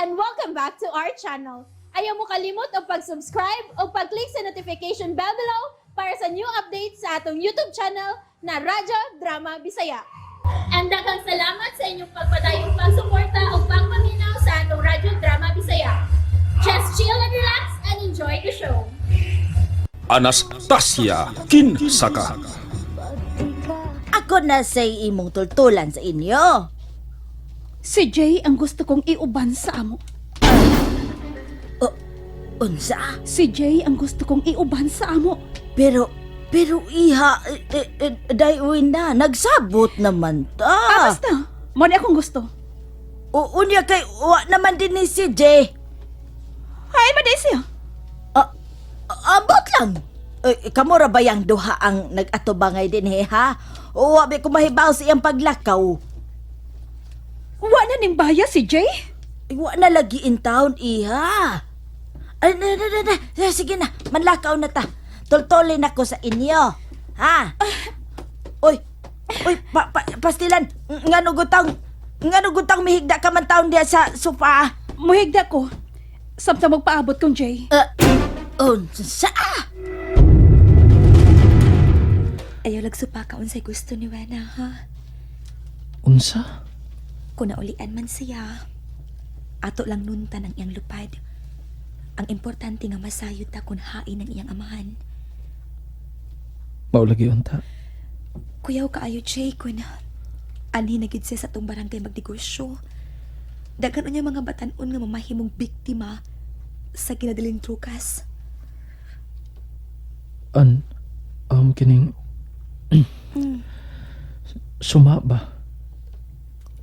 and welcome back to our channel. Ayaw mo kalimot o pag-subscribe o pag-click sa notification bell below para sa new updates sa atong YouTube channel na Radyo Drama Bisaya. And daghang salamat sa inyong pagpadayong pagsuporta o pagpaminaw sa atong Radyo Drama Bisaya. Just chill and relax and enjoy the show. Anastasia Kinsaka. Ako na say imong tultulan sa inyo. Si Jay ang gusto kong iuban sa amo. Unsa? Si Jay ang gusto kong iuban sa amo. Pero iha, dayuin na, nagsabot naman ta. Basta, mo ni akong gusto. Unya kay, wa naman din ni si Jay. Ay, maday siya. Abot lang. Kamura ba yung duha ang nag-atubangay din ha? O wabi ko mahibaw sa iyang paglakaw. Wa na ning baya si Jay? Wa na lagi in town, iha. Ay, sige na, manlakaw na ta. Tultulin ako sa inyo. Ha? Uy, pastilan, nga nugutang mihigda ka man taon diya sa sofa. Muhigda ko. Samtang magpaabot kong Jay. Unsa? Ayaw lagsupa ka unsay gusto ni Wena, ha? Unsa? Kung naulian man siya, ato lang nuntan ang iyang lupad. Ang importante nga masayod ta kung hain ang iyang amahan. Maulagi unta. Kuyaw kaayo, Jay, kung anhi na gid siya sa itong barangay magnegosyo. Dagan unya mga batanon nga mamahimong biktima sa ginadaling trukas. Kining suma ba?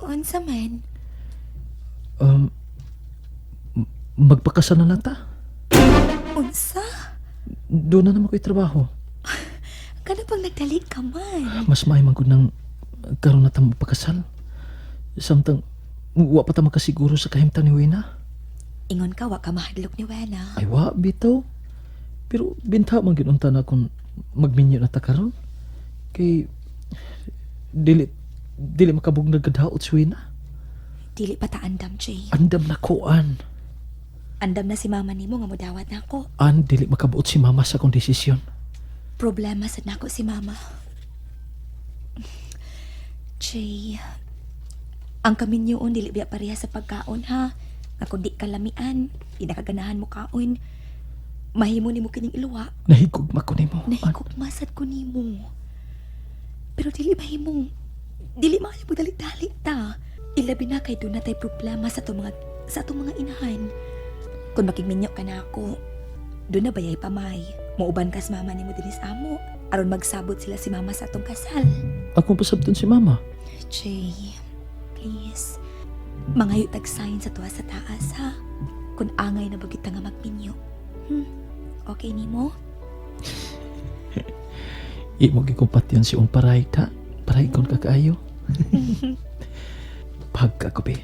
Unsa man? Magpakasal na ta. Unsa? Doon na naman ko'y trabaho. Kana pang nagdali ka man? Mas maay man ko nang karoon na tang magpakasal. Samtang wa pa ta makasiguro sa kahimtang ni Wena. Ingon ka, wa ka mahadlok ni Wena. Ay wa, bitaw. Pero binta man ginunta na kung magminyo na ta karon. Kay dili makabog nagkadaot si Wena. Dili pa ta andam, Jay. Andam na koan. Andam na si mama nimo nga modawat na ako. Dili makabuot si mama sa akong desisyon. Problema sa nako si mama. Jay, ang kaminyoon dili biya pareha sa pagkaon, ha? Nga kung di kalamian, di nakaganahan mo kaon, mahimo nimo kining iluwa. Nahigugma ko nimo. Nahikugmasad ko nimo. Pero dili maayo mo dali-dali ta. Ilabi na kay doon na tay problema sa itong mga inahan. Kung makigminyo ka na ako, doon na bayay pamay. Muuban kas mama ni mo dinis amo. Aron magsabot sila si mama sa atong kasal. Akong pasabton si mama. Jay, please. Mangayo tag-sign sa tuwa sa taas, ha? Kung angay na bagit nga magminyo. Okay ni mo? Imo gikumpatyon si Umparay ta. Paray kon kakaayo. Pagka ko be.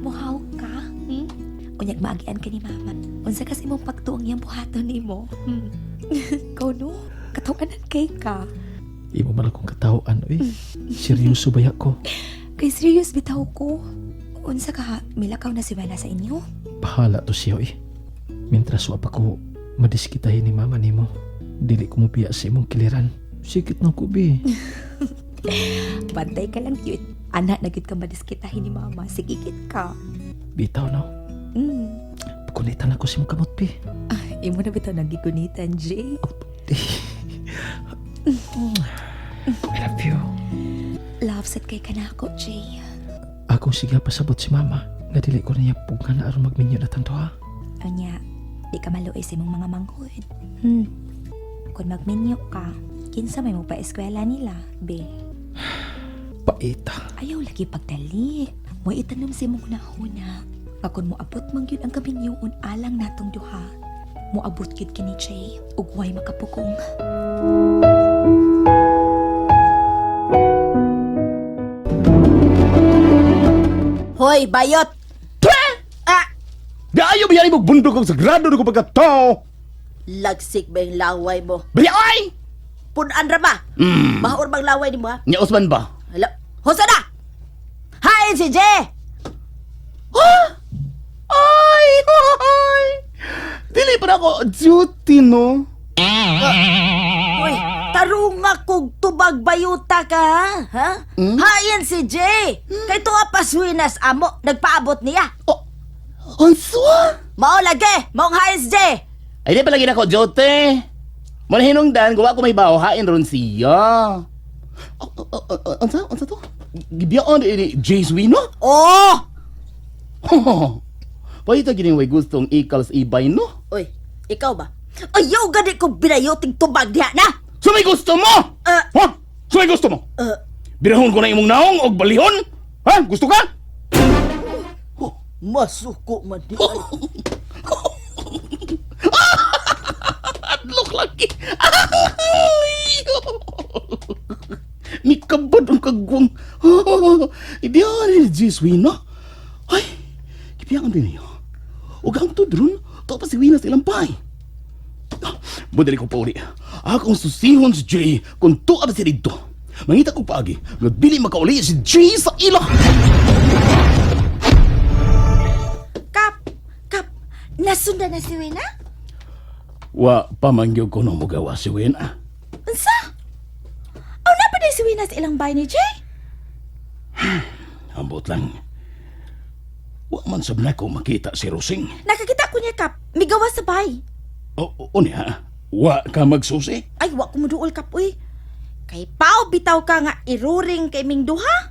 Muhaw ka? Unyag maagian ka ni mama. Unsa kasi mong pagtuong yung buhaton ni mo? Ikaw no? Katawanan kay ka. Imo man akong katawaan, uy. Seryoso ba ko? Kay serious bitaw ko. Unsa ka, milakaw na si Wena sa inyo? Bahala to siya, uy. Mintras wa pa ko madiskitahin ni mama nimo. Dili ko mabiya sa imong kiliran. Sikit na ko, be. Bantay ka lang, cute. Anak na gid ka madiskitahin ni mama. Sigigit ka. Bitaw, no? Pagkunitan ako si mong kamot, be. Imo na bitaw nagigunitan, Jay. I love you. Love set kay ka na ako, Jay. Akong siga pasabot si mama. Nga dili ko niya pugan na aron magminyo na tanto, ha? Anya, di ka maluoy sa imong mga manghod. Kung magminyo ka, kinsa may mo pa eskwela nila, be. Paita. Ayaw lagi pagdali. Mo itanom si mong nahuna. Kakon mo abot man gyud ang kaminyoon alang natong duha. Mo abot gyud kini Jay ug way makapukong. Hoy, bayot! Gaayo ba yan imong bundok ang sagrado na kong pagkatao? Lagsik ba yung laway mo? Bayay! Punan ra ba? Mahor bang laway ni mo, ha? Nya Osman ba? Hala, Hosa na! Hi, si Jay! pa na ako duty, no? Uy, tarunga kog tubag bayuta ka, ha? Hayan si Jay. Kay to nga paswinas amo, nagpaabot niya. Oh, answa? Mao lagi, maong hayan si Jay. Ay, di pa lagi na ako duty. Manahinong dan, gawa ko may bawahain ron siya. Ansa to? Gibiyaan ni Jay's Wino? Oh! Pahita gining way gustong ikal sa ibay, no? Uy, ikaw ba? Ayaw gani ko binayoting tubag diha na. So may gusto mo? Ha? So may gusto mo? Birahon ko na imong naong o balihon? Ha? Gusto ka? Masuko man di. Adlok lagi. Mikabad ang kagwang. Ibiyan ni Jis Wina. Ay, kipiyangan din niyo. Huwag ang tudron, to pa si Wina sa ilang pay. Budali ko pa uli. Akong susihon si Jay kung tuab si dito. Mangita ko paagi, nagdili makauli si Jay sa ila. Kap, nasundan na si Wina? Wa pamangyo ko no magawa si Wina. Unsa? Aw na pa din si Wina sa ilang bahay ni Jay? Ambot lang. Wa man sab na ko makita si Rosing. Nakakita ko niya, Kap. Migawa sa bahay. O niya, wa ka magsusi? Ay, wa ko muduol, Kap, uy. Kay pao bitaw ka nga iruring kay ming duha.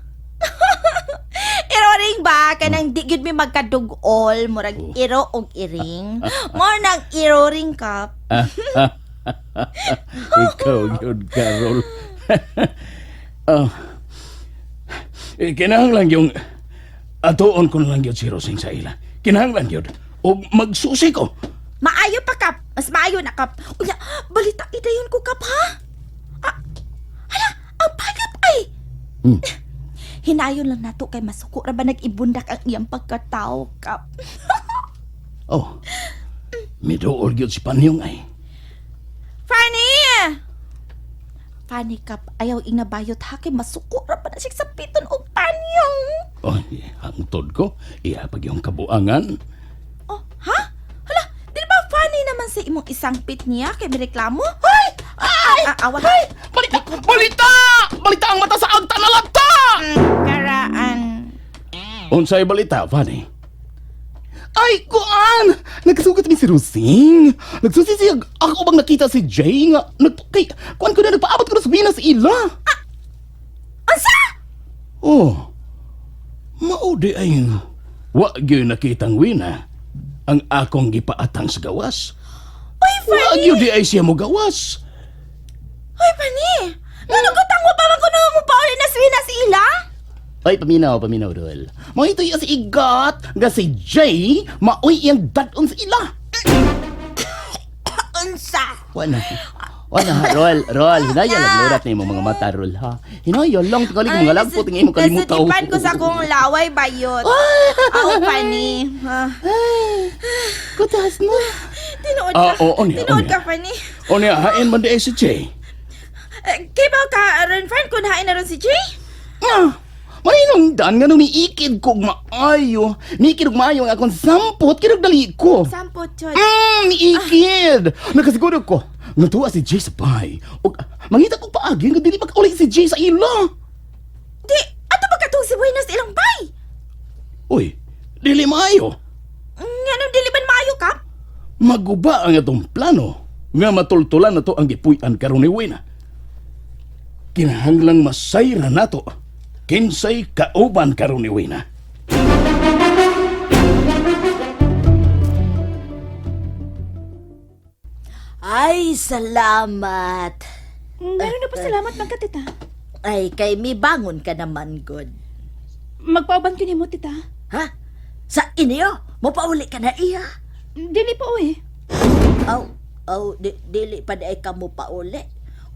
Iruring ba? Kanang di gid mi magkadugol. Murag iro og iring. More nang iruring, Kap. Ikaw yun, Carol. Kinahanglan yung atuon ko lang yun si Rosing sa ila. Kinahanglan yun. O magsusi ko. Maayo pa, Kap. Mas maayo na, Kap. Uya, balita idayon ko, Kap, ha? Hala, ang pagap ay. Hinayon lang nato kay masuko ra ba nag-ibundak ang iyang pagkatao, Kap. Oh, midool yun si Panyong ay. Fanny, Kap, ayaw inabayot ha kay masuko ra ba na siya sa piton og panyong. Oh, hangtod ko. Iapag yung kabuangan. Oh, ha? Hala, di ba funny naman sa imong isang pit niya kay may reklamo? Hoy! Awa. Hoy! Balita! Balita ang mata sa agta na lata! Karaan. Unsay balita, Fanny? Ay, kuan! Nagsugat ni si Rosing. Nagsusi siya, ako bang nakita si Jay nga, kuan ko na, nagpaabot ko na sa Wina sa ila. Asa? Oh, maudi ay, wa gyud nakitang Wina ang akong gipaatang sa gawas. Hoy, Wa Fanny! gyud ay siya mo gawas. Hoy, Fanny! Nanugutang mo pa man kuno mo pa uli na swina si ila? Ay, paminaw, Dol. Mga ito yung si Igat, nga si Jay, maoy iyang dadon sa ila. Unsa? Wala, Rol, hinaya lang lurat na yung mga mata, Rol, ha? Hinaya lang, tagalig mga lagpo, tingin mo kalimutan. Nasutipan ko sa kong laway bayot. Aw, Fanny. Kutas mo. Tinuod ka. Oo, niya. Tinuod ka, Fanny. O niya, hain man di ay si Jay. Kay ba ka, rin, friend, kung hain na ron si Jay? Maninong dan nga nung niikid kog maayo. Niikid kog maayo ang akong sampot, kinagdali ko. Sampot, Chod. Niikid. Nakasiguro ko, natuwa si Jay sa bahay. O, mangita ko paagi nga dili pag-uli si Jay sa ila. Di, ato ba katong si Buenas ilang bay? Uy, dili maayo. Nga nang diliban maayo ka? Maguba ang atong plano nga matultulan na to ang gipuy-an karon ni Wina. Kinahanglang masayra nato kinsay kauban karon ni Wina. Ay, salamat. Meron na pa salamat man ka, tita. Ay, kay mi bangon ka naman, God. Magpauban ko mo, tita. Ha? Sa inyo? Mo pauli ka na iya? Dili pa, uy. Dili pa di ay ka mo pauli.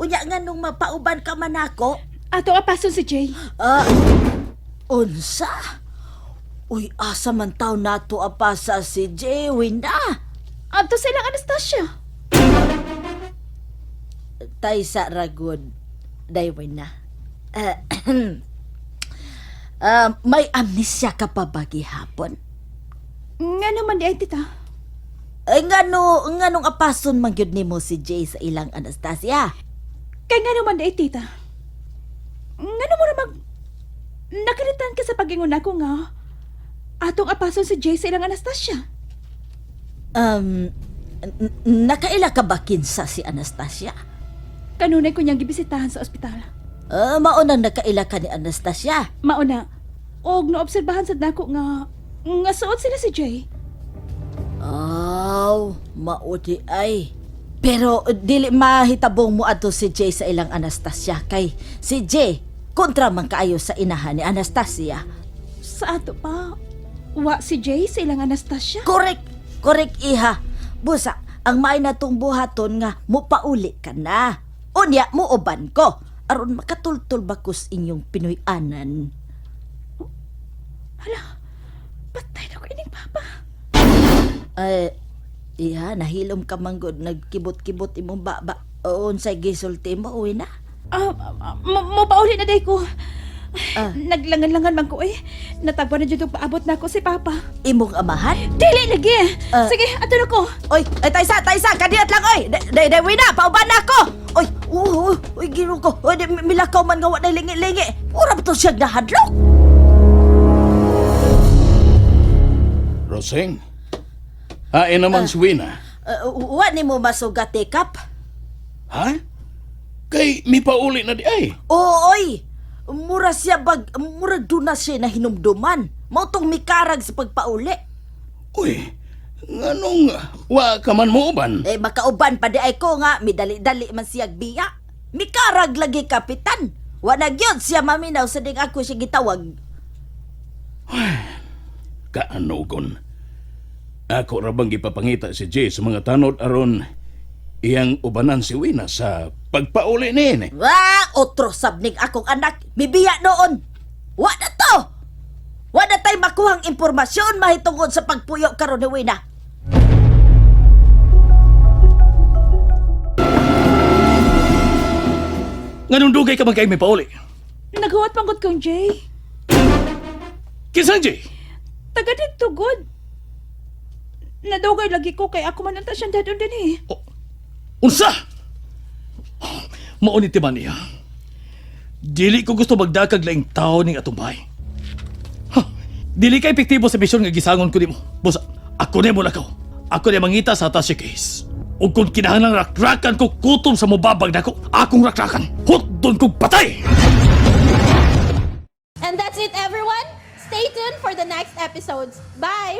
Unya nga nung mapauban ka man ako, Ato apason si Jay. unsa? Uy, asa man taw nato apasa si Jewin na. Ato silang Anastasia. Tay sa ragod, daywin na. May amnesia ka pa ba gihapon? Nga naman di ay, tita. Ay nganong apason man gyud nimo si Jay sa ilang Anastasia? Kay nga naman day, tita. Nga mo na nakalitan ka sa pag-ingon ako nga atong apason si Jay sa ilang Anastasia. Nakaila ka ba kinsa si Anastasia? Kanunay ko niyang gibisitahan sa ospital. Maunang nakaila ka ni Anastasia. Mauna, og naobserbahan sad nako nga suot sila si Jay. Maudi ay. Pero dili mahitabong mo ato si Jay sa ilang Anastasia kay si Jay kontra man kaayo sa inahan ni Anastasia. Sa ato pa, wa si Jay sa ilang Anastasia. Correct iha. Busa, ang may natong buhaton nga mupauli ka na. Unya mo uban ko aron makatultol bakos inyong Pinoy-anan. Hala, patay na ko ining papa. Iha, nahilom ka manggod, nagkibot-kibot imong baba. O unsay gisulti mo, uwi na. Mapauli na day ko. Naglangan-langan man ko Natagwa na dyan paabot na ako si papa. Imong amahan? Dili lagi. Sige, ato na ko. Oy, taysa, kadiat lang, oy. Day, uwi na, pauban na ako. Oy, gino ko. Oy, milakaw man nga wa na lingi-lingi. Ura ba to siya nahadlok? Roseng, hain naman si Wina. Wa ni mo masugat tekap? Ha? Kay mi pauli na di ay. Oy, mura duna siya na hinumduman. Mautong mikarag sa pagpauli. Uy, nganong wa ka man mo uban? Makauban pa di ay ko nga, midali-dali man siyag biya. Mikarag lagi kapitan. Wa na gyud siya maminaw sa ding ako siya gitawag. Kaano kon? Ako rabang gipapangita si Jay sa mga tanod aron iyang ubanan si Wina sa pagpauli ni. Otro sabning akong anak, mibiya noon. Wa na to! Wa na tayo makuhang impormasyon mahitungod sa pagpuyo karon ni Wina. Nganong dugay ka man kay may pauli? Naghuwat panggod kong Jay. Kinsang Jay? Taga dito, good. Nadugay lagi ko kay ako man ang tasyang dadon din Unsa? Maunit man niya. Dili ko gusto magdakag laing tao ning atong bahay. Dili ka epektibo sa misyon nga gisangon ko nimo. Busa, ako ni mo lakaw. Ako ni mangita sa atas si case. Ug kung kinahanglan rakrakan ko kutom sa mubabag nako, akong rakrakan. Hutdon kong patay! And that's it, everyone. Stay tuned for the next episodes. Bye!